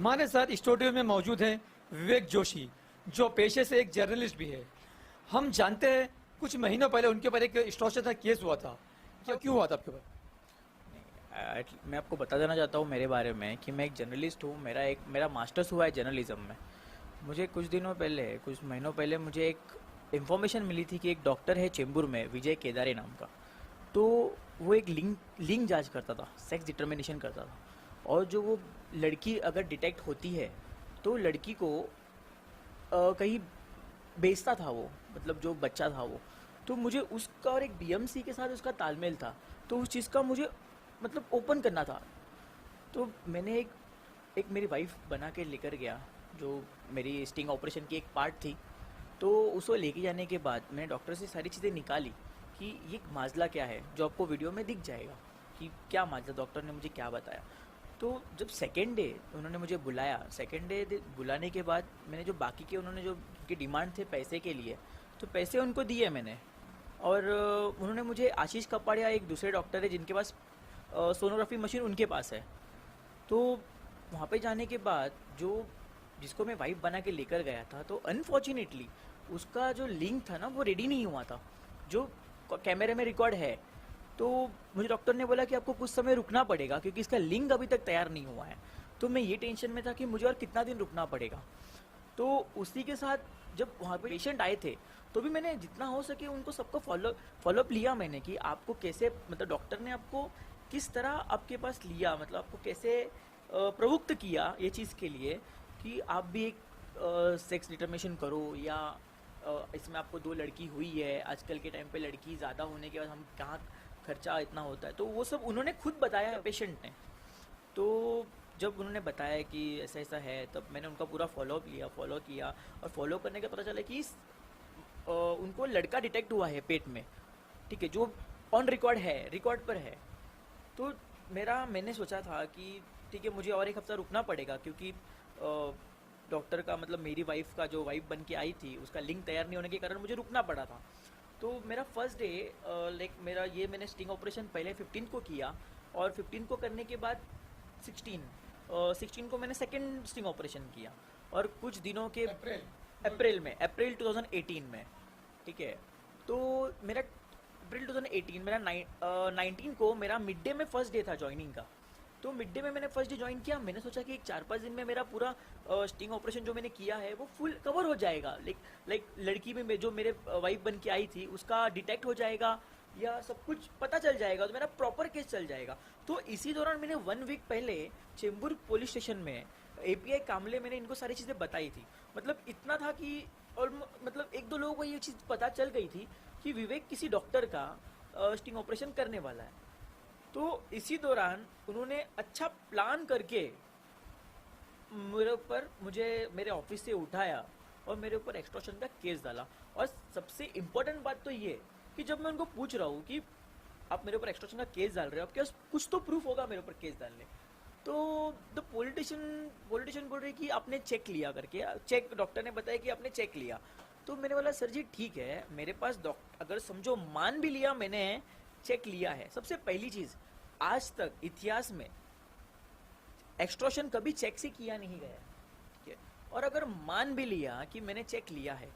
हमारे साथ स्टूडियो में मौजूद हैं विवेक जोशी, जो पेशे से एक जर्नलिस्ट भी है। हम जानते हैं कुछ महीनों पहले उनके ऊपर एक एक्सटॉर्शन का केस हुआ था। क्या क्यों हुआ था आपके ऊपर? मैं आपको बता देना चाहता हूँ मेरे बारे में कि मैं एक जर्नलिस्ट हूँ। मेरा मास्टर्स हुआ है जर्नलिज्म में। मुझे कुछ महीनों पहले मुझे एक इन्फॉर्मेशन मिली थी कि एक डॉक्टर है चेंबूर में, विजय केदारे नाम का। तो वो एक लिंग जांच करता था, सेक्स डिटर्मिनेशन करता था। और जो वो लड़की अगर डिटेक्ट होती है तो लड़की को कहीं बेचता था वो, मतलब जो बच्चा था वो। तो मुझे उसका और एक बीएमसी के साथ उसका तालमेल था, तो उस चीज़ का मुझे मतलब ओपन करना था। तो मैंने एक मेरी वाइफ बना के लेकर गया, जो मेरी स्टिंग ऑपरेशन की एक पार्ट थी। तो उसको लेके जाने के बाद मैंने डॉक्टर से सारी चीज़ें निकाली कि ये माजला क्या है, जो आपको वीडियो में दिख जाएगा कि क्या माजला डॉक्टर ने मुझे क्या बताया। तो जब सेकेंड डे उन्होंने मुझे बुलाया, सेकेंड डे बुलाने के बाद मैंने जो बाकी के उन्होंने जो उनके डिमांड थे पैसे के लिए, तो पैसे उनको दिए मैंने। और उन्होंने मुझे आशीष कपाड़िया, एक दूसरे डॉक्टर है जिनके पास सोनोग्राफी मशीन उनके पास है। तो वहाँ पे जाने के बाद जो जिसको मैं वाइफ बना के लेकर गया था, तो अनफॉर्चुनेटली उसका जो लिंक था ना वो रेडी नहीं हुआ था, जो कैमरे में रिकॉर्ड है। तो मुझे डॉक्टर ने बोला कि आपको कुछ समय रुकना पड़ेगा क्योंकि इसका लिंक अभी तक तैयार नहीं हुआ है। तो मैं ये टेंशन में था कि मुझे और कितना दिन रुकना पड़ेगा। तो उसी के साथ जब वहाँ पे पेशेंट आए थे तो भी मैंने जितना हो सके उनको सबको फॉलोअप लिया मैंने कि आपको कैसे, मतलब डॉक्टर ने आपको किस तरह आपके पास लिया, मतलब आपको कैसे प्रवुक्त किया ये चीज़ के लिए कि आप भी एक सेक्स डिटर्मिनेशन करो, या इसमें आपको 2 लड़की हुई है, आजकल के टाइम पे लड़की ज़्यादा होने के बाद हम कहाँ खर्चा इतना होता है। तो वो सब उन्होंने खुद बताया पेशेंट ने। तो जब उन्होंने बताया कि ऐसा ऐसा है, तब मैंने उनका पूरा फॉलो किया। और फॉलो करने का पता चला कि उनको लड़का डिटेक्ट हुआ है पेट में, ठीक है, जो ऑन रिकॉर्ड है, रिकॉर्ड पर है। तो मैंने सोचा था कि ठीक है, मुझे और एक हफ्ता रुकना पड़ेगा क्योंकि डॉक्टर का, मतलब मेरी वाइफ का जो वाइफ बन के आई थी, उसका लिंक तैयार नहीं होने के कारण मुझे रुकना पड़ा था। तो मेरा फर्स्ट डे, मैंने स्टिंग ऑपरेशन पहले 15 को किया, और 15 को करने के बाद 16 को मैंने सेकेंड स्टिंग ऑपरेशन किया। और कुछ दिनों के अप्रैल 2018 में, ठीक है। तो मेरा अप्रैल 2018, मेरा 19 को मेरा मिड डे में फर्स्ट डे था ज्वाइनिंग का। तो मिड डे में मैंने फर्स्ट डे ज्वाइन किया। मैंने सोचा कि एक 4-5 दिन में मेरा पूरा स्टिंग ऑपरेशन जो मैंने किया है वो फुल कवर हो जाएगा। लाइक लड़की में जो मेरे वाइफ बन के आई थी उसका डिटेक्ट हो जाएगा, या सब कुछ पता चल जाएगा, तो मेरा प्रॉपर केस चल जाएगा। तो इसी दौरान मैंने 1 वीक पहले चेंबूर पुलिस स्टेशन में एपीआई कामले मैंने इनको सारी चीज़ें बताई थी। मतलब इतना था कि, और मतलब 1-2 लोगों को ये चीज़ पता चल गई थी कि विवेक किसी डॉक्टर का स्टिंग ऑपरेशन करने वाला है। तो इसी दौरान उन्होंने अच्छा प्लान करके मुझे मेरे ऑफिस से उठाया और मेरे ऊपर एक्सटॉर्शन का केस डाला। और सबसे इम्पोर्टेंट बात तो ये कि जब मैं उनको पूछ रहा हूँ कि आप मेरे ऊपर एक्सटॉर्शन का केस डाल रहे हो, आपके पास कुछ तो प्रूफ होगा मेरे ऊपर केस डालने। तो द पॉलिटिशियन बोल रहे कि आपने चेक लिया करके, चेक डॉक्टर ने बताया कि आपने चेक लिया। तो मैंने बोला सर जी ठीक है, मेरे पास अगर समझो मान भी लिया मैंने चेक लिया है। सबसे पहली चीज, आज तक इतिहास में एक्सटॉर्शन कभी चेक से किया नहीं गया, ठीक है। और अगर मान भी लिया कि मैंने चेक लिया है,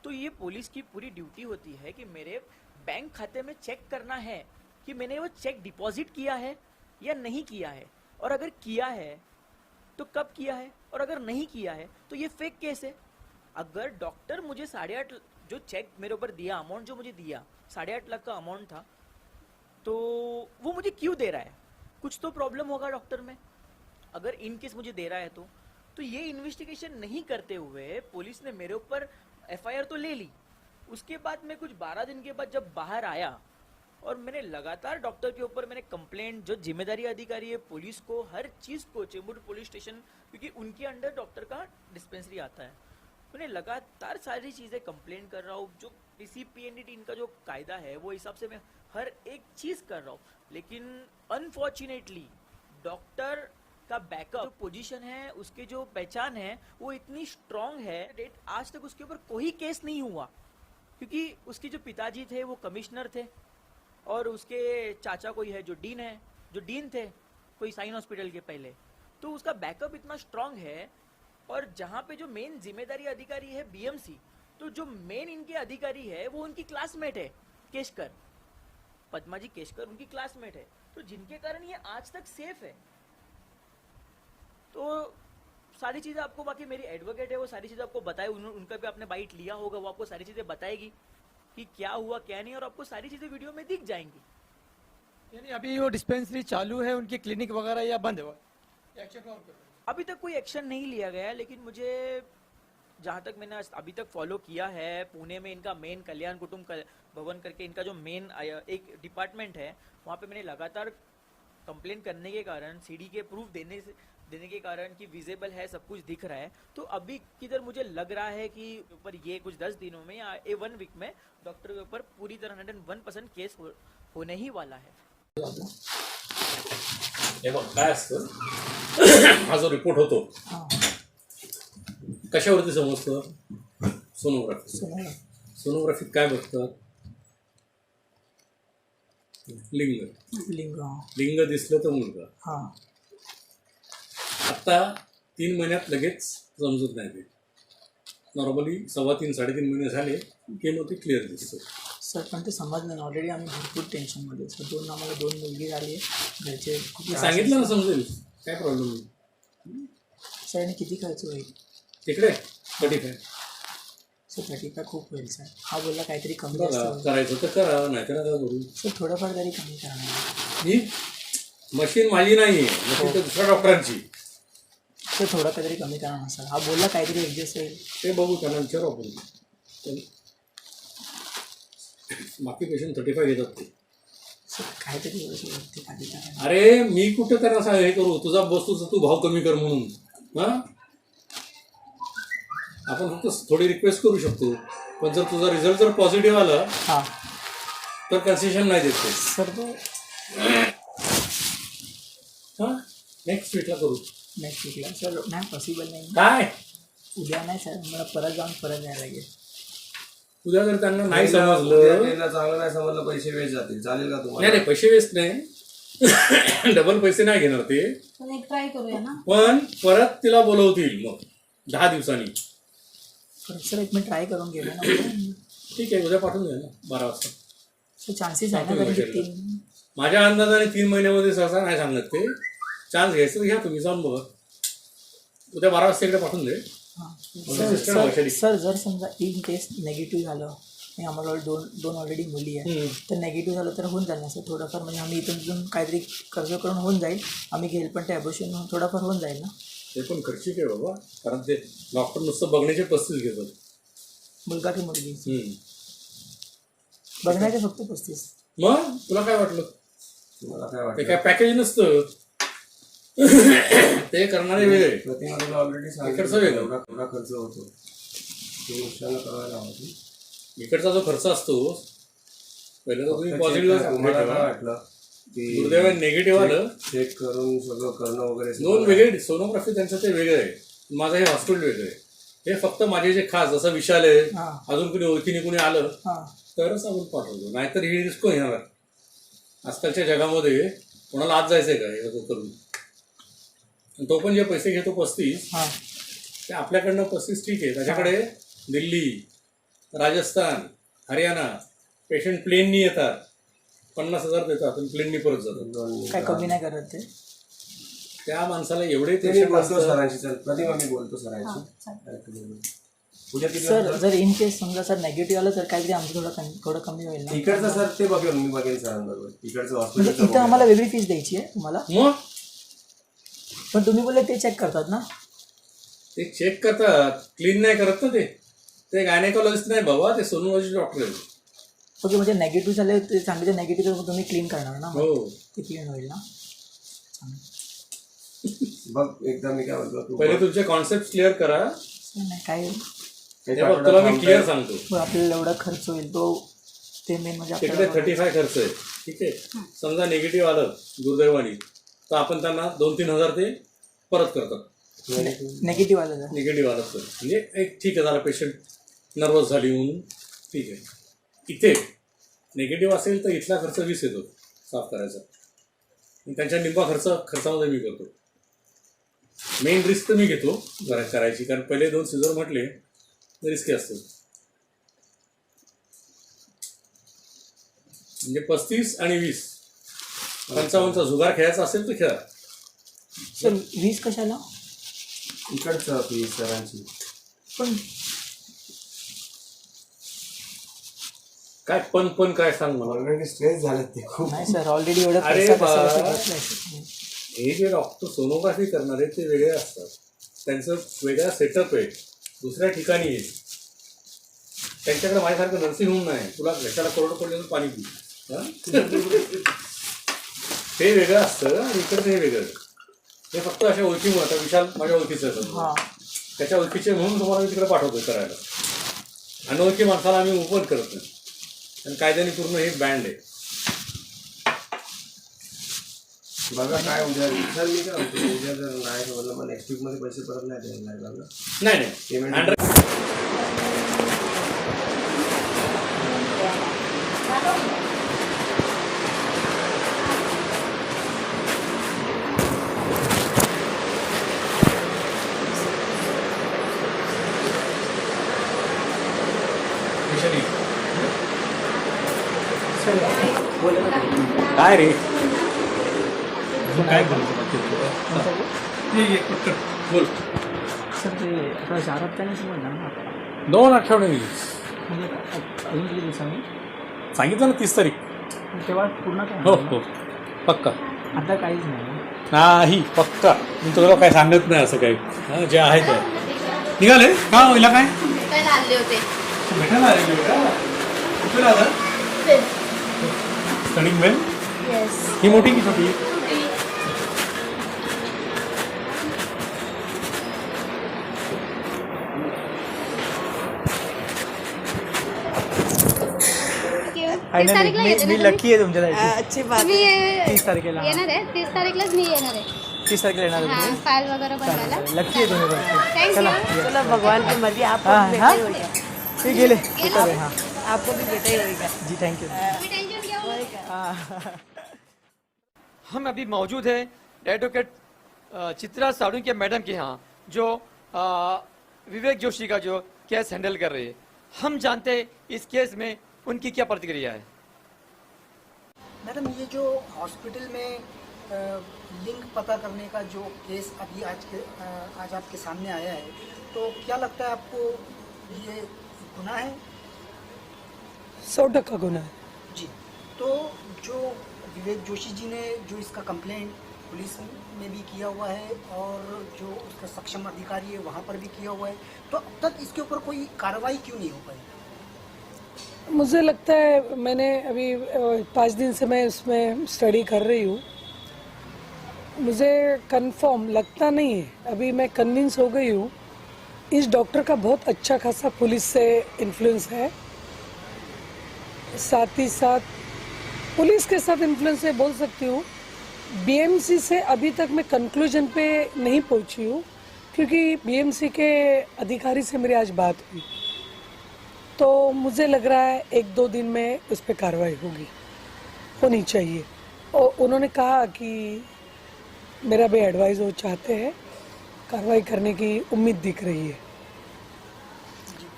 तो ये पुलिस की पूरी ड्यूटी होती है कि मेरे बैंक खाते में चेक करना है कि मैंने वो चेक डिपॉजिट किया है या नहीं किया है, और अगर किया है तो कब किया है, और अगर नहीं किया है तो ये फेक केस है। अगर डॉक्टर मुझे 8.5 जो चेक मेरे ऊपर दिया, अमाउंट जो मुझे दिया 8.5 लाख का अमाउंट था, तो वो मुझे क्यों दे रहा है? कुछ तो प्रॉब्लम होगा डॉक्टर में, अगर इन केस मुझे दे रहा है तो ये इन्वेस्टिगेशन नहीं करते हुए पुलिस ने मेरे ऊपर एफआईआर तो ले ली। उसके बाद मैं कुछ 12 दिन के बाद जब बाहर आया, और मैंने लगातार डॉक्टर के ऊपर मैंने कंप्लेंट, जो जिम्मेदारी अधिकारी है पुलिस को, हर चीज को, चेंबूर पुलिस स्टेशन, क्योंकि उनके अंडर डॉक्टर का डिस्पेंसरी आता है, मैंने लगातार सारी चीजें कंप्लेंट कर रहा हूँ। जो पीसीपीएनडीटी इनका जो कायदा है वो हिसाब से मैं हर एक चीज कर रहा हूँ। लेकिन अनफॉर्चुनेटली डॉक्टर का बैकअप जो पोजीशन है, उसके जो पहचान है वो इतनी स्ट्रांग है, डेट आज तक उसके ऊपर कोई केस नहीं हुआ। क्योंकि उसके जो पिताजी थे वो कमिश्नर थे, और उसके चाचा कोई है जो डीन थे कोई साइन हॉस्पिटल के पहले, तो उसका बैकअप इतना स्ट्रांग है। और जहाँ पे जो मेन जिम्मेदारी अधिकारी है बीएमसी, तो जो मेन इनके अधिकारी है वो उनकी क्लासमेट है केशकर, पद्मा जी केशकर उनकी क्लासमेट है, तो जिनके कारण ये आज तक सेफ है। तो सारी चीज़ें आपको, बाकी मेरी एडवोकेट है वो सारी चीज़ें आपको बताए, उनका भी आपने बाइट लिया होगा, वो आपको सारी चीज़ें बताएगी कि क्या हुआ क्या नहीं, और आपको सारी चीज़ें वीडियो में दिख जाएंगी। यानी अभी वो डिस्पेंसरी चालू है उनकी क्लिनिक वगैरह या बंद है? एक्शन और अभी तक कोई एक्शन नहीं लिया गया है, लेकिन मुझे जहाँ तक मैंने अभी तक फॉलो किया है, पुणे में इनका मेन कल्याण कुटुंब भवन करके इनका जो मेन एक डिपार्टमेंट है, वहाँ पे मैंने लगातार कंप्लेन करने के कारण, सीडी के प्रूफ देने के कारण कि विजिबल है, सब कुछ दिख रहा है, तो अभी किधर मुझे लग रहा है कि ऊपर ये कुछ 10 दिनों में या 1 वीक में डॉक्टर के ऊपर पूरी तरह 101% केस होने ही वाला है। हे बघ काय असतं हा जो रिपोर्ट होतो कशावरती समजतं? सोनोग्राफी. सोनोग्राफीत काय बघतात? लिंग दिसलं तर मुलगा. आता 3 महिन्यात लगेच समजत नाही ते. नॉर्मली 3.25 साडेतीन महिने झाले की मग ते क्लिअर दिसतं. सर पण ते समजलं ना, ऑलरेडी आम्ही भरपूर टेन्शनमध्ये सर. आम्हाला 2 मुलगी झाली आहे, घरचे खूप त्रास सांगितलं आहे. ना, समजेल काय प्रॉब्लेम नाही. सर आणि किती खर्च होईल? तिकडे 35. सर 35 खूप होईल सर. हा बोलला काहीतरी कमी बघा, जास्त होईल. करायचं तर करा, नाही तर नका करू. सर थोडंफार तरी कमी करा ना. ही मशीन माझी नाही आहे, मशीन तर दुसऱ्या डॉक्टरांची. सर थोडं काहीतरी कमी करा ना सर. हा बोलला काहीतरी ॲडजस्ट होईल. ते बघू, त्यांना विचारू आपण. बाकी पेशंट 35 घेतात ते. सर काहीतरी थोडंसं वरती खाली करा. अरे मी कुठं त्यांना सांग हे करू, तुझा बसतोच तू भाव कमी कर म्हणून. हां, आपण फक्त थोडी रिक्वेस्ट करू शकतो, पण जर तुझा रिझल्ट जर पॉझिटिव्ह आला हां तर कन्सेशन नाही देत ते. सर तो हां, नेक्स्ट वीकला करू. नेक्स्ट वीकला सर नाही पॉसिबल नाही. काय उद्या नाही सर, मला परत जाऊन परत यायला लागेल. उद्या जर त्यांना नाही उद्या समजलं, चांगलं नाही समजलं, पैसे वेस्ट जातील. चालेल का नाही तुम्हाला? नाही पैसे वेस्ट नाही, डबल पैसे नाही घेणार ते, पण एक ट्राय करूया ना. पण परत तिला बोलवतील मग 10 दिवसांनी. सर एक मिनिट ट्राय करून गेलो ना उद्या. ठीक आहे, उद्या पाठवून द्या ना 12 वाजता. सर चान्सेस आहे ना कारण की 3 माझ्या अंदाजाने 3 महिन्यामध्ये सहसा नाही सांगत ते. चान्स घ्यायचं घ्या, तुम्ही जाऊन बघा. उद्या 12 वाजता इकडे पाठवून दे. हां सिस्टर सर वैशाली. सर जर समजा इन केस नेगेटिव्ह झालं आणि आम्हाला दोन ऑलरेडी मुली आहे, तर नेगेटिव्ह झालं तर होऊन जाईल ना सर थोडंफार. म्हणजे आम्ही इथून काहीतरी कर्ज करून होऊन जाईल, आम्ही घेईल, पण ते ॲबॉर्शन थोडंफार होऊन जाईल ना. ते पण खर्चिक आहे बाबा, कारण ते डॉक्टर नुसतं बघण्याचे 35 घेतात. मुलगा की मुलगी? हम्म. बघण्याचे फक्त 35. मग तुला काय वाटलं? तुम्हाला काय ते वाटतं? काय पॅकेज नसतं. ते करणारे वेगळे. प्रतिमाला ऑलरेडी इकडचं वेगळं. एवढा खर्च होतो, ते नुकसान करायला हवं. इकडचा जो खर्च असतो, पहिला तर तुम्ही फक्त पॉझिटिव्ह check तुम्हाला काय वाटलं की दुर्दैवाने निगेटिव्ह आलं. चेक करून सगळं करणं वगैरे दोन वेगळे. सोनोग्राफी त्यांचं ते वेगळं आहे, माझं हे हॉस्पिटल वेगळं आहे. हे फक्त माझे जे खास, जसं विशाल आहे, हां अजून कुणी ओळखीने कुणी आलं हां तरच आपण पाठवतो, नाहीतर ही रिस्क येणार. आजकालच्या जगामध्ये कोणाला आज जायचं आहे का हे सगळं करून? आणि तो पण जे पैसे घेतो 35, हां ते आपल्याकडनं 35 ठीक आहे, त्याच्याकडे दिल्ली, राजस्थान, हरियाणा पेशंट प्लेननी येतात, 50,000 देतात आणि प्लेननी परत जातात. काय कमी नाही करत ते? त्या माणसाला एवढे ते मी patient बोलतो असतात. सरांशी. चल प्रतिमा, मी बोलतो हा, सरांशी. चालेल. उद्या किती सर वाजता? जर इन केस समजा सर नेगेटिव्ह आलं तर काहीतरी आमचं थोडं कमी होईल ना. इकडचं सर ते बघेल, मी बघेन सरांबरोबर. इकडचं म्हणजे इथं हॉस्पिटल आम्हाला वेगळी फीस द्यायची आहे तुम्हाला, मग पण तुम्ही बोलले ते चेक करतात ना. ते चेक करतात, क्लीन नाही करत ना. ते गायनेकॉलॉजिस्ट नाही बाबा, ते सोनोलॉजी डॉक्टर आहेत. ओके, म्हणजे नेगेटिव्ह झाले ते सांगितलं नेगेटिव्ह तुम्ही क्लीन करणार ना. हो, ते क्लीन होईल ना. बघ एकदा मी काय म्हणतो, तू पहिले तुमचे कॉन्सेप्ट क्लिअर करा. सर नाही काय ते बघ, तुला मी क्लिअर सांगतो. मग आपल्याला एवढा खर्च होईल तो ते मेन म्हणजे तिकडे आपल्याला 35 खर्च आहे, ठीक आहे. समजा निगेटिव्ह आलं दुर्दैवानी, तर आपण त्यांना 2-3 हजार ते परत करतात. नेगेटिव्ह आलं तर. निगेटिव्ह आलं तर म्हणजे एक ठीक आहे, झाला पेशंट नर्वस झाली म्हणून ठीक आहे. इथे निगेटिव्ह असेल तर इथला खर्च 20 येतो साफ करायचा, आणि त्यांच्या निंबा खर्चामध्ये मी करतो. मेन रिस्क तर मी घेतो करायची, कारण पहिले 2 सीझर म्हटले रिस्की असतं. म्हणजे 35 आणि 20 55चा जुगार खेळायचा असेल तर खेळा. सर 20 कशाला? इकडचं फी सरांची. पण काय पण काय सांग मला. ऑलरेडी स्ट्रेस झाले ते खूप. नाही सर, ऑलरेडी एवढं अरे पैसा बा. कसा घेतलाय. हे जे डॉक्टर सोनोग्राफी करणारे ते वेगळे असतात, त्यांचं वेगळा सेटअप आहे, दुसऱ्या ठिकाणी आहे. त्यांच्याकडे माझ्यासारखं नर्सिंग होम नाही. तुला घशाला कोरडं पडलं तर पाणी पिऊ. ते वेगळं असतं आणि इकडचं हे वेगळं. हे फक्त अशा ओळखीमुळे, आता विशाल माझ्या ओळखीचं आहे, त्याच्या ओळखीचे म्हणून तुम्हाला मी तिकडे पाठवतोय करायला. अनोळखी माणसाला आम्ही ओपन करत नाही, आणि कायद्याने पूर्ण हे बँड आहे. बघा काय उद्या सर मी काय म्हणतो, उद्या जर नाही बोललं मग नेक्स्ट वीकमध्ये पैसे परत नाही द्यायला लागणार ना. नाही पेमेंट काय रे काय बोल. सर ते आता 4 हप्त्याने समजणार ना आपल्याला. 2 आठवड्यांनी म्हणजे अजून किती दिवसांनी? सांगितलं ना 30 तारीख. तेव्हा पूर्ण काय हो होणार? हो पक्का. आता काहीच नाही. नाही पक्का. मी तुला काय सांगत नाही असं काही. हा, जे आहे ते निघाले का होईला काय भेटायला आले होते. भेटायला आले कुठे आला स्टडिंग वेल. ही मोठी की छोटी? मी लकी आहे तुमच्यासाठी. तुम्ही 30 तारखेला. येणार आहे? 30 तारीखलाच मी येणार आहे. 30 तारखेला येणार आहे हा, तुम्ही? फाईल वगैरे बनवायला. लकी आहे तुम्ही पण. थँक्यू. चलो भगवान की मर्जी, आपको हाँ, भी हाँ? बेटा ही होगा. ते गेले कुठं रे? हां आपको भी बेटा ही होगा. जी थँक्यू. तुम्ही टेन्शन घेऊ नका. हम अभी मौजूद हैं एडवोकेट चित्रा साळुंके मैडम के यहाँ, जो विवेक जोशी का जो केस हैंडल कर रही है. हम जानते हैं इस केस में उनकी क्या प्रतिक्रिया है. मैडम, ये जो हॉस्पिटल में लिंक पता करने का जो केस अभी आज आपके सामने आया है, तो क्या लगता है आपको ये गुनाह है? 100% गुनाह है जी. तो जो विवेक जोशी जी ने जो इसका कंप्लेंट पुलिस में भी किया हुआ है और जो उसका सक्षम अधिकारी है वहाँ पर भी किया हुआ है, तो अब तक इसके ऊपर कोई कार्रवाई क्यों नहीं हो पाई? मुझे लगता है, मैंने अभी 5 दिन से मैं इसमें स्टडी कर रही हूँ, मुझे कंफर्म लगता नहीं है, अभी मैं कन्विंस हो गई हूँ इस डॉक्टर का बहुत अच्छा खासा पुलिस से इन्फ्लुएंस है. साथ ही साथ पुलिस के साथ इन्फ्लुएंस है बोल सकती हूँ. बीएमसी से अभी तक मैं कंक्लूजन पे नहीं पहुँची हूँ, क्योंकि बीएमसी के अधिकारी से मेरी आज बात हुई, तो मुझे लग रहा है 1-2 दिन में उस पर कार्रवाई होनी चाहिए. और उन्होंने कहा कि मेरा भी एडवाइस वो चाहते हैं, कार्रवाई करने की उम्मीद दिख रही है.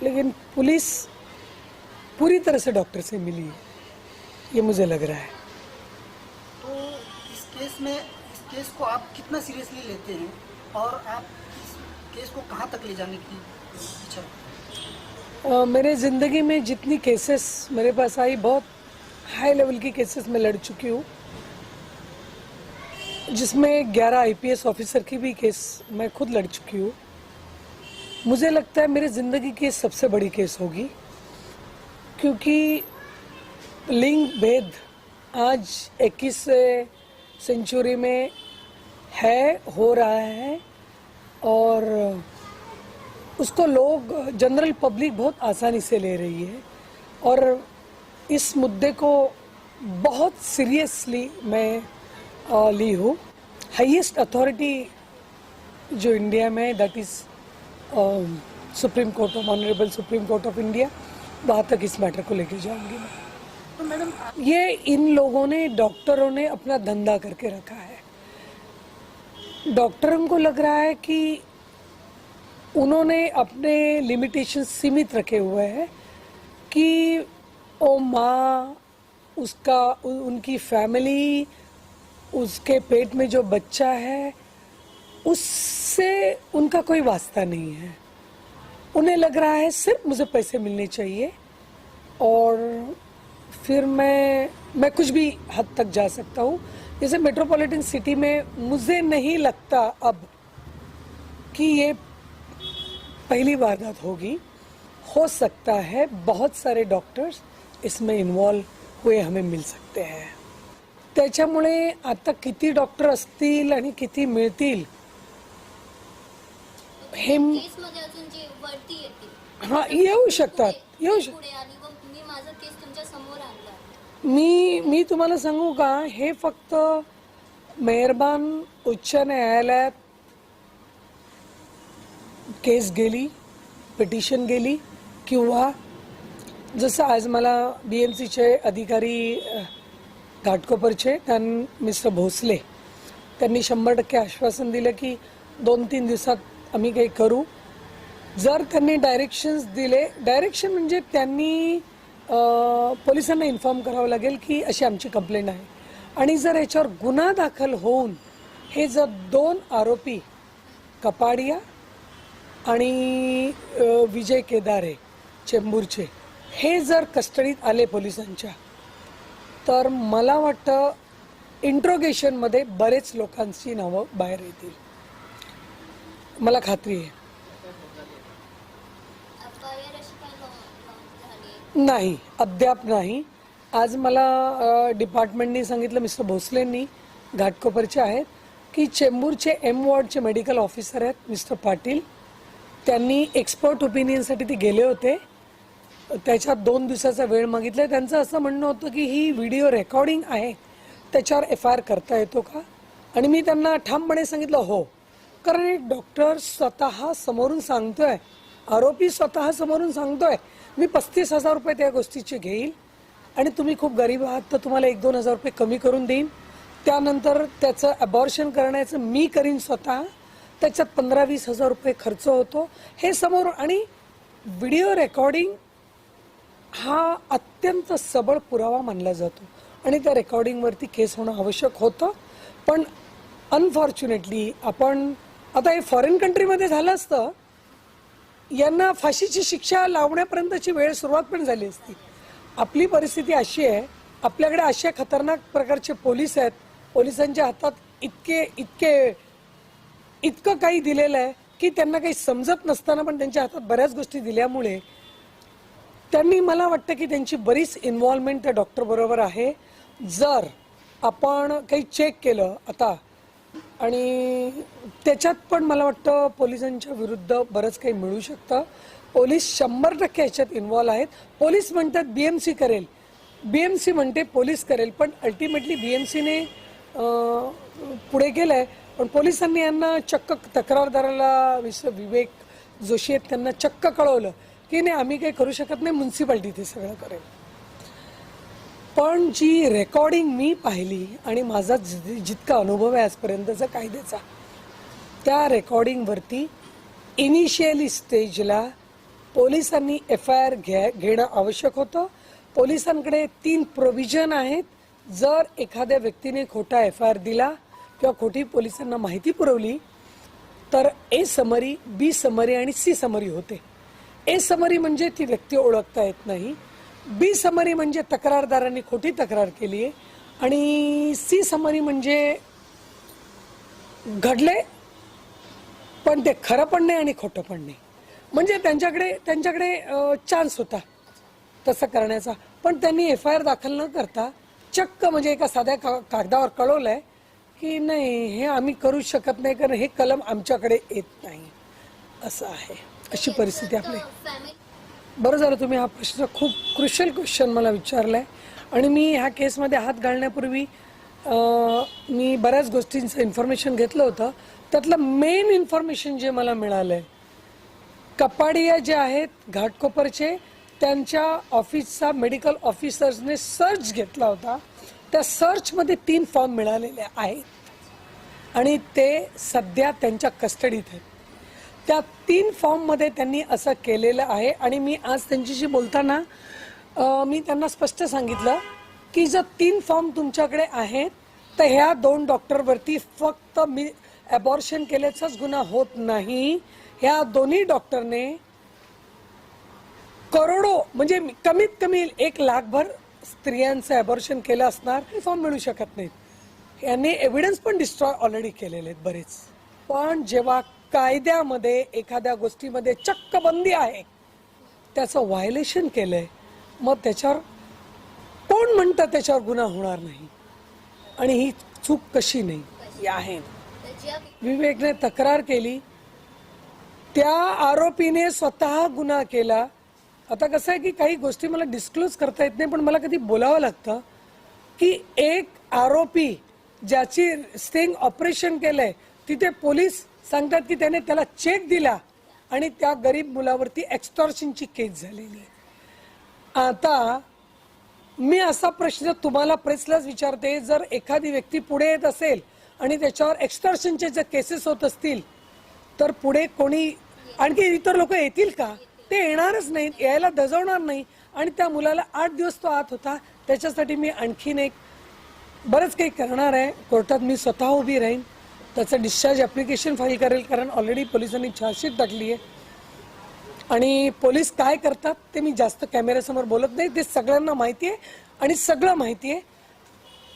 लेकिन पुलिस पूरी तरह से डॉक्टर से मिली है, ये मुझे लग रहा है. तो इस केस को आप कितना सीरियसली लेते हैं और आप इस केस को कहाँ तक ले जाने की इच्छा रखते हैं? मेरे ज़िंदगी में जितनी केसेस मेरे पास आई, बहुत हाई लेवल की केसेस में लड़ चुकी हूँ, जिसमें 11 IPS ऑफिसर की भी केस मैं खुद लड़ चुकी हूँ. मुझे लगता है मेरी ज़िंदगी की सबसे बड़ी केस होगी, क्योंकि लिंग भेद आज 21वीं सेंचुरी में हो रहा है, और उसको लोग, जनरल पब्लिक बहुत आसानी से ले रही है. और इस मुद्दे को बहुत सीरियसली मैं ली हूँ. हाईएस्ट अथॉरिटी जो इंडिया में, that is supreme court of honourable supreme court of India, वहाँ तक इस मैटर को लेके जाऊंगी मैं. तो मैडम, ये इन लोगों ने, डॉक्टरों ने अपना धंधा करके रखा है. डॉक्टरों को लग रहा है कि उन्होंने अपने लिमिटेशन सीमित रखे हुए हैं कि ओ माँ, उसका उनकी फैमिली, उसके पेट में जो बच्चा है उससे उनका कोई वास्ता नहीं है। उन्हें लग रहा है सिर्फ मुझे पैसे मिलने चाहिए और फिर मैं कुछ भी हद तक जा सकता हूँ। जैसे मेट्रोपॉलिटन सिटी में मुझे नहीं लगता अब कि ये पहली वारदात होगी। हो सकता है बहुत सारे डॉक्टर्स इसमें इन्वॉल्व हुए हमें मिल सकते हैं। त्याच्यामुळे आता किती डॉक्टर असतील आणि किती मिळतील हे केसमध्ये अजून जे वरती येतील हा येऊ शकतात, येऊ शकतात. पुढे आणि मग मी माझा केस तुमच्या समोर आणला. मी तुम्हाला सांगू का, हे फक्त मेहरबान उच्च न्यायालयात केस गेली, पिटिशन गेली, किंवा जसं आज मला BMCचे अधिकारी घाटकोपरचे मिस्टर भोसले त्यांनी 100% आश्वासन दिलं की 2-3 दिवसात आम्ही काही करू. जर त्यांनी डायरेक्शन्स दिले, डायरेक्शन म्हणजे त्यांनी पोलिसांना इन्फॉर्म करावं लागेल की अशी आमची कंप्लेंट आहे, आणि जर याच्यावर गुन्हा दाखल होऊन हे जर 2 आरोपी कपाडिया आणि विजय केदारे चेंबूरचे हे जर कस्टडीत आले पोलिसांच्या, तर मला वाटतं इंट्रोगेशनमध्ये बरेच लोकांची नावं बाहेर येतील, मला खात्री आहे. FIR अशी काय झाली नाही, अद्याप नाही. आज मला डिपार्टमेंटनी सांगितलं, मिस्टर भोसलेंनी घाटकोपरचे आहेत, की चेंबूरचे M वॉर्डचे मेडिकल ऑफिसर आहेत मिस्टर पाटील, त्यांनी एक्सपर्ट ओपिनियनसाठी ते गेले होते. त्याच्यात 2 दिवसाचा वेळ मागितला. त्यांचं असं म्हणणं होतं की ही व्हिडिओ रेकॉर्डिंग आहे, त्याच्यावर FIR करता येतो का, आणि मी त्यांना ठामपणे सांगितलं हो, कारण एक डॉक्टर स्वतः समोरून सांगतोय, आरोपी स्वतः समोरून सांगतोय मी 35,000 रुपये त्या गोष्टीचे घेईल आणि तुम्ही खूप गरीब आहात तर तुम्हाला 1-2 हजार रुपये कमी करून देईन, त्यानंतर त्याचं अबॉर्शन करण्याचं मी करीन स्वतः, त्याच्यात 15-20 हजार रुपये खर्च होतो, हे समोर. आणि व्हिडिओ रेकॉर्डिंग हा अत्यंत सबळ पुरावा मानला जातो आणि त्या रेकॉर्डिंगवरती केस होणं आवश्यक होतं. पण अनफॉर्च्युनेटली आपण आता हे फॉरेन कंट्रीमध्ये झालं असतं, यांना फाशीची शिक्षा लावण्यापर्यंतची वेळ सुरुवात पण झाली असती. आपली परिस्थिती अशी आहे, आपल्याकडे अशा खतरनाक प्रकारचे पोलीस आहेत, पोलिसांच्या हातात इतकं काही दिलेलं आहे की त्यांना काही समजत नसताना पण त्यांच्या हातात बऱ्याच गोष्टी दिल्यामुळे त्यांनी, मला वाटतं की त्यांची बरीच इन्व्हॉल्वमेंट त्या डॉक्टर बरोबर आहे. जर आपण काही चेक केलं आता आणि त्याच्यात पण मला वाटतं पोलिसांच्या विरुद्ध बरंच काही मिळू शकतं. पोलीस 100% याच्यात इन्व्हॉल्व आहेत. पोलीस म्हणतात BMC करेल, BMC म्हणते पोलीस करेल, पण अल्टिमेटली BMCने पुढे गेलंय. पण पोलिसांनी यांना चक्क, तक्रारदाराला विवेक जोशी आहेत त्यांना चक्क कळवलं की नाही आम्ही काही करू शकत नाही, म्युन्सिपाल्टी ते सगळं करेल. पण जी रेकॉर्डिंग मी पाहिली आणि माझा जितका अनुभव आहे आजपर्यंतचा कायद्याचा, त्या रेकॉर्डिंगवरती इनिशियली स्टेजला पोलिसांनी FIR घेणं आवश्यक होतं. पोलिसांकडे 3 प्रोव्हिजन आहेत. जर एखाद्या व्यक्तीने खोटा FIR दिला किंवा खोटी पोलिसांना माहिती पुरवली तर A समरी, B समरी आणि C समरी होते. A समरी म्हणजे ती व्यक्ती ओळखता येत नाही, B समरी म्हणजे तक्रारदारांनी खोटी तक्रार केली आहे, आणि C समरी म्हणजे घडले पण ते खरं पण नाही आणि खोटं पण नाही. म्हणजे त्यांच्याकडे चान्स होता तसं करण्याचा, पण त्यांनी FIR दाखल न करता चक्क म्हणजे एका साध्या कागदावर कळवलंय की नाही हे आम्ही करू शकत नाही कारण हे कलम आमच्याकडे येत नाही, असं आहे. अशी परिस्थिती आपली. बरं झालं तुम्ही हा प्रश्न, खूप क्रुशियल क्वेश्चन मला विचारलाय. आणि मी ह्या केसमध्ये हात घालण्यापूर्वी मी बऱ्याच गोष्टींचं इन्फॉर्मेशन घेतलं होतं. त्यातलं मेन इन्फॉर्मेशन जे मला मिळालं आहे, कपाडिया जे आहेत घाटकोपरचे, त्यांच्या ऑफिसचा मेडिकल ऑफिसर्सने सर्च घेतला होता. त्या सर्चमध्ये 3 फॉर्म मिळालेले आहेत आणि ते सध्या त्यांच्या कस्टडीत आहेत. त्या 3 फॉर्ममध्ये त्यांनी असं केलेलं आहे आणि मी आज त्यांच्याशी बोलताना मी त्यांना स्पष्ट सांगितलं की जर 3 फॉर्म तुमच्याकडे आहेत तर ह्या 2 डॉक्टरवरती फक्त मी ॲबॉर्शन केल्याचाच गुन्हा होत नाही. ह्या दोन्ही डॉक्टरने करोडो म्हणजे कमीत कमी 1 लाखभर स्त्रियांचं ॲबॉर्शन केलं असणार. फॉर्म मिळू शकत नाहीत. यांनी एव्हिडन्स पण डिस्ट्रॉय ऑलरेडी केलेले आहेत बरेच. पण जेव्हा कायद्यामध्ये एखाद्या गोष्टीमध्ये चक्क बंदी आहे, त्याचं व्हायलेशन केलंय, मग त्याच्यावर कोण म्हणतं त्याच्यावर गुन्हा होणार नाही. आणि ही चूक कशी नाही आहे. तर ज्या विवेकने तक्रार केली, त्या आरोपीने स्वतः गुन्हा केला. आता कसं आहे की काही गोष्टी मला डिस्क्लोज करता येत नाही, पण मला कधी बोलावं लागतं की एक आरोपी ज्याची स्टिंग ऑपरेशन केलंय तिथे पोलीस सांगतात की त्याने त्याला चेक दिला आणि त्या गरीब मुलावरती एक्स्टॉर्शनची केस झालेली आहे. आता मी असा प्रश्न तुम्हाला प्रेसलाच विचारते, जर एखादी व्यक्ती पुढे येत असेल आणि त्याच्यावर एक्स्टॉर्शनचे जर केसेस होत असतील तर पुढे कोणी आणखी इतर लोक येतील का? ते येणारच नाहीत, यायला दजवणार नाही. आणि त्या मुलाला 8 दिवस तो आत होता. त्याच्यासाठी मी आणखीन एक बरंच काही करणार आहे. कोर्टात मी स्वतः उभी राहीन, त्याचं डिस्चार्ज ॲप्लिकेशन फाईल करेल, कारण ऑलरेडी पोलिसांनी चार्जशीट टाकली आहे. आणि पोलीस काय करतात ते मी जास्त कॅमेऱ्यासमोर बोलत नाही, ते सगळ्यांना माहिती आहे. आणि सगळं माहिती आहे.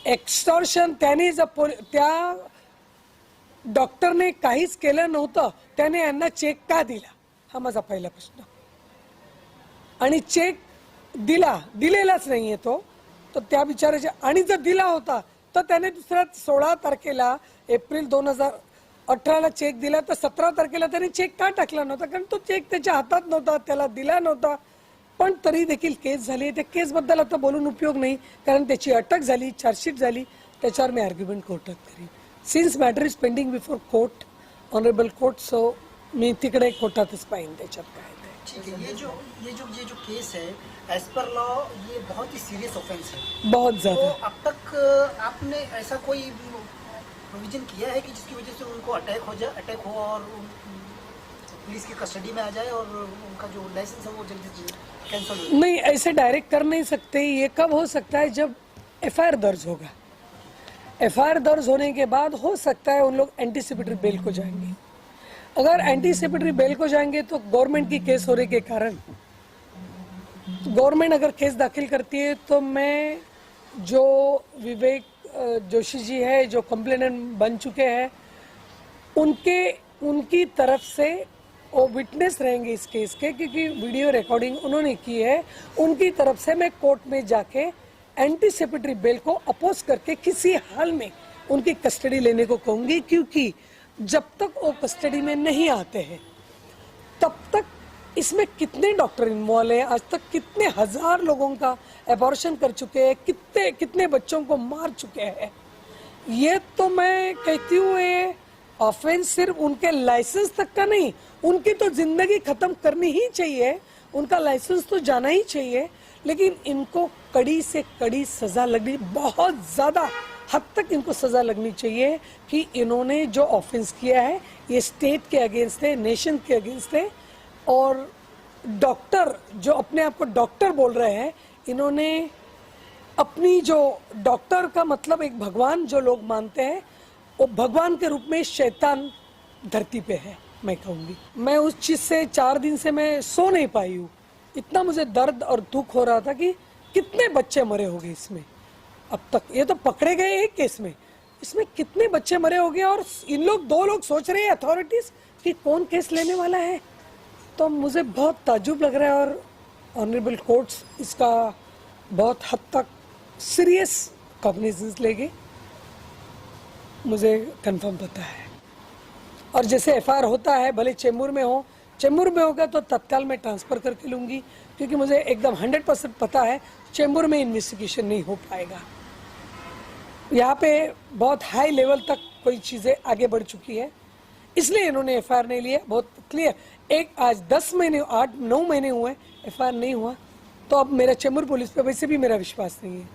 एक्स्टॉर्शन त्याने जर त्या डॉक्टरने काहीच केलं नव्हतं, त्याने यांना चेक का दिला, हा माझा पहिला प्रश्न. आणि चेक दिलेलाच नाहीये तो, तर त्या बिचाराच्या, आणि जर दिला होता तर त्याने दुसऱ्या 16 तारखेला एप्रिल 2018ला चेक दिला, तर 17 तारखेला त्याने चेक का टाकला नव्हता? कारण तो चेक त्याच्या हातात नव्हता, त्याला दिला नव्हता. पण तरी देखील केस झाली. त्या केसबद्दल आता बोलून उपयोग नाही, कारण त्याची अटक झाली, चार्जशीट झाली, त्याच्यावर मी आर्ग्युमेंट कोर्टात करीन. Since matter is pending before court, honourable court, so मी तिकडे कोर्टातच पाहिन त्याच्यात काय ते. ठीक है. ये जो केस है, एज पर लॉ ये बहुत ही सीरियस ऑफेंस है. बहुत तो ज्यादा. अब तक आपने ऐसा कोई प्रोविजन किया है कि जिसकी वजह से उनको अटैक हो और पुलिस की कस्टडी में आ जाए और उनका जो लाइसेंस है वो जल्दी से कैंसिल हो जाए? नहीं, ऐसे डायरेक्ट कर नहीं सकते. ये कब हो सकता है? जब एफआईआर दर्ज होगा. एफआईआर दर्ज होने के बाद हो सकता है उन लोग एंटीसिपेटरी बेल को जाएंगे. अगर एंटीसिपेटरी बेल को जाएंगे तो गवर्नमेंट की केस होने के कारण, गवर्नमेंट अगर केस दाखिल करती है तो मैं, जो विवेक जोशी जी है, जो कंप्लेनेंट बन चुके हैं, उनकी तरफ से वो विटनेस रहेंगे इस केस के, क्योंकि वीडियो रिकॉर्डिंग उन्होंने की है. उनकी तरफ से मैं कोर्ट में जाके एंटीसिपेटरी बेल को अपोज करके किसी हाल में उनकी कस्टडी लेने को कहूंगी. क्योंकि जब तक वो कस्टडी में नहीं आते हैं तब तक इसमें कितने डॉक्टर इन्वॉल्व हैं, आज तक कितने हजार लोगों का एबॉर्शन कर चुके हैं, कितने बच्चों को मार चुके हैं. ये तो मैं कहती हूँ, ये ऑफेंस सिर्फ उनके लाइसेंस तक का नहीं, उनकी तो जिंदगी खत्म करनी ही चाहिए, उनका लाइसेंस तो जाना ही चाहिए. लेकिन इनको कड़ी से कड़ी सजा लगनी, बहुत ज्यादा हद तक इनको सजा लगनी चाहिए कि इन्होंने जो ऑफेंस किया है ये स्टेट के अगेंस्ट है, नेशन के अगेंस्ट है. और डॉक्टर जो अपने आप को डॉक्टर बोल रहे हैं, इन्होंने अपनी, जो डॉक्टर का मतलब एक भगवान जो लोग मानते हैं, वो भगवान के रूप में शैतान धरती पे है, मैं कहूँगी. मैं उस चीज़ से 4 दिन से मैं सो नहीं पाई हूँ. इतना मुझे दर्द और दुख हो रहा था कि कितने बच्चे मरे होंगे इसमें अब तक. ये तो पकड़े गए एक केस में, इसमें कितने बच्चे मरे होंगे. और इन लोग 2 लोग सोच रहे हैं अथॉरिटीज कि कौन केस लेने वाला है. तो मुझे बहुत ताज्जुब लग रहा है. और ऑनरेबल कोर्ट्स इसका बहुत हद तक सीरियस कॉग्निजेंस लेंगे, मुझे कंफर्म पता है. और जैसे एफआईआर होता है, भले चेंबूर में हो, चेंबूर में होगा तो तत्काल मैं ट्रांसफ़र करके लूँगी, क्योंकि मुझे एकदम 100% पता है चेंबूर में इन्वेस्टिगेशन नहीं हो पाएगा. यहाँ पे बहुत हाई लेवल तक कोई चीज़ें आगे बढ़ चुकी है, इसलिए इन्होंने एफआईआर नहीं लिया. बहुत क्लियर. एक आज 10 महीने 8-9 महीने हुए एफआईआर नहीं हुआ, तो अब मेरा चेंबूर पुलिस पे वैसे भी मेरा विश्वास नहीं है.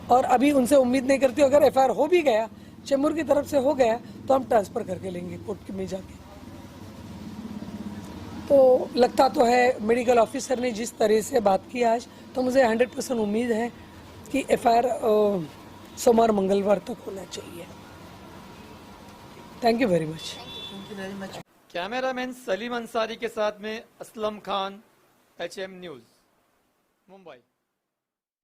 और अभी उनसे उम्मीद नहीं करती. अगर एफआईआर हो भी गया, चेंबूर की तरफ से हो गया तो हम ट्रांसफ़र करके लेंगे कोर्ट में जाके। तो लगता तो है मेडिकल ऑफिसर ने जिस तरह से बात की आज, तो मुझे 100% उम्मीद है कि FIR सोमवार मंगलवार तक होना चाहिए। Thank you very much. Thank you very much. Cameraman Salim Ansari के साथ में असलम खान, HM न्यूज़, मुंबई।